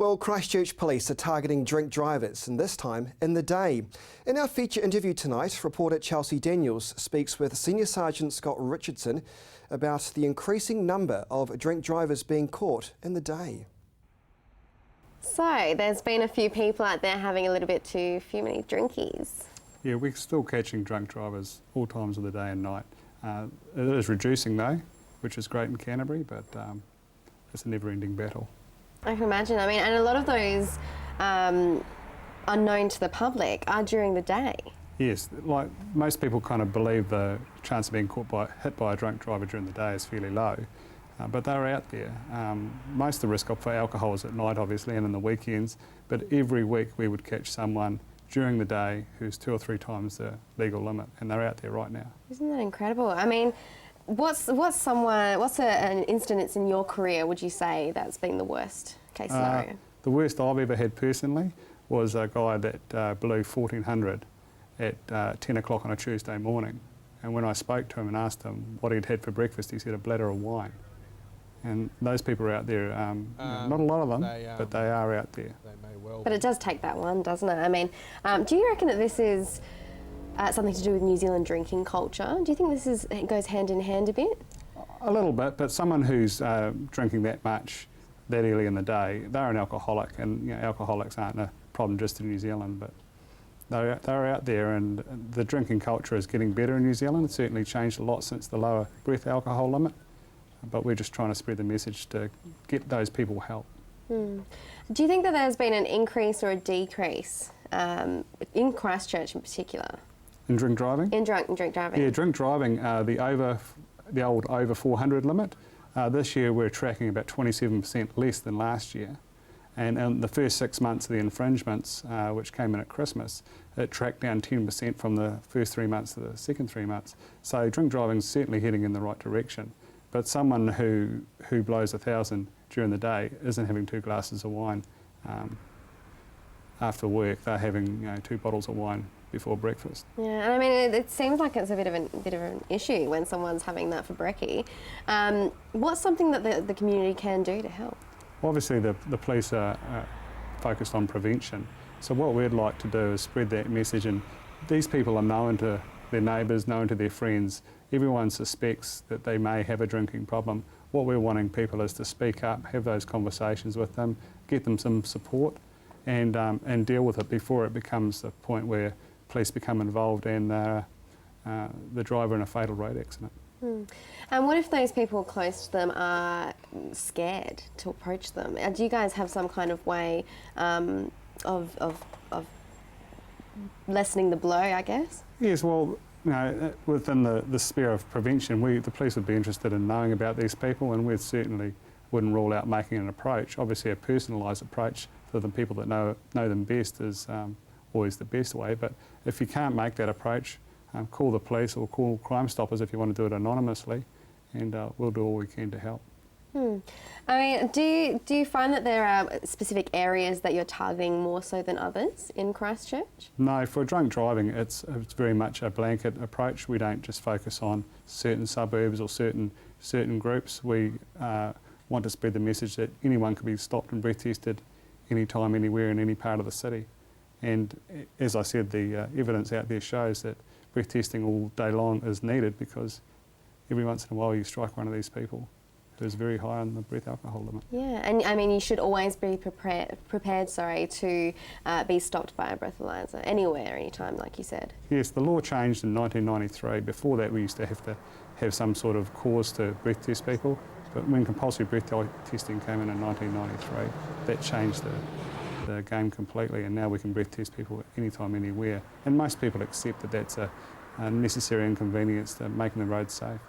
Well, Christchurch Police are targeting drink drivers, and this time in the day. In our feature interview tonight, reporter Chelsea Daniels speaks with Senior Sergeant Scott Richardson about the increasing number of drink drivers being caught in the day. So, there's been a few people out there having a little bit too many drinkies. Yeah, we're still catching drunk drivers all times of the day and night. It is reducing though, which is great in Canterbury, but it's a never-ending battle. I can imagine. I mean, and a lot of those unknown to the public are during the day. Yes, like most people kind of believe the chance of being hit by a drunk driver during the day is fairly low, but they're out there. Most of the risk for alcohol is at night, obviously, and in the weekends, but every week we would catch someone during the day who's 2 or 3 times the legal limit, and they're out there right now. Isn't that incredible? I mean, what's an instance in your career, would you say, that's been the worst case scenario? The worst I've ever had personally was a guy that blew 1400 at 10 o'clock on a Tuesday morning. And when I spoke to him and asked him what he'd had for breakfast, he said a bladder of wine. And those people are out there, not a lot of them, but they are out there. They may well but it does take that one, doesn't it? I mean, do you reckon that this is something to do with New Zealand drinking culture? Do you think it goes hand in hand a bit? A little bit, but someone who's drinking that much that early in the day, they're an alcoholic, and alcoholics aren't a problem just in New Zealand, but they're out there, and the drinking culture is getting better in New Zealand. It's certainly changed a lot since the lower breath alcohol limit, but we're just trying to spread the message to get those people help. Do you think that there's been an increase or a decrease in Christchurch in particular? In drink driving? In drink driving? Yeah, drink driving, the old over 400 limit. This year we're tracking about 27% less than last year. And in the first 6 months of the infringements, which came in at Christmas, it tracked down 10% from the first 3 months to the second 3 months. So drink driving is certainly heading in the right direction. But someone who blows 1,000 during the day isn't having 2 glasses of wine after work. They're having 2 bottles of wine before breakfast. Yeah, and I mean, it seems like it's a bit of an issue when someone's having that for brekkie. What's something that the community can do to help? Obviously, the police are focused on prevention. So what we'd like to do is spread that message, and these people are known to their neighbours, known to their friends. Everyone suspects that they may have a drinking problem. What we're wanting people is to speak up, have those conversations with them, get them some support, and deal with it before it becomes the point where police become involved and the driver in a fatal road accident. And what if those people close to them are scared to approach them? Do you guys have some kind of way of lessening the blow, I guess? Yes, well, within the sphere of prevention, the police would be interested in knowing about these people, and we certainly wouldn't rule out making an approach. Obviously, a personalised approach for the people that know them best is always the best way, but if you can't make that approach, call the police or call Crime Stoppers if you want to do it anonymously, and we'll do all we can to help. I mean, do you find that there are specific areas that you're targeting more so than others in Christchurch? No, for drunk driving, it's very much a blanket approach. We don't just focus on certain suburbs or certain groups. We want to spread the message that anyone can be stopped and breath tested anytime, anywhere, in any part of the city. And as I said, the evidence out there shows that breath testing all day long is needed, because every once in a while you strike one of these people who's very high on the breath alcohol limit. Yeah, and I mean, you should always be prepared to be stopped by a breathalyzer anywhere, anytime, like you said. Yes, the law changed in 1993. Before that, we used to have some sort of cause to breath test people, but when compulsory breath testing came in 1993, that changed the game completely, and now we can breath test people anytime, anywhere. And most people accept that that's a necessary inconvenience to making the roads safe.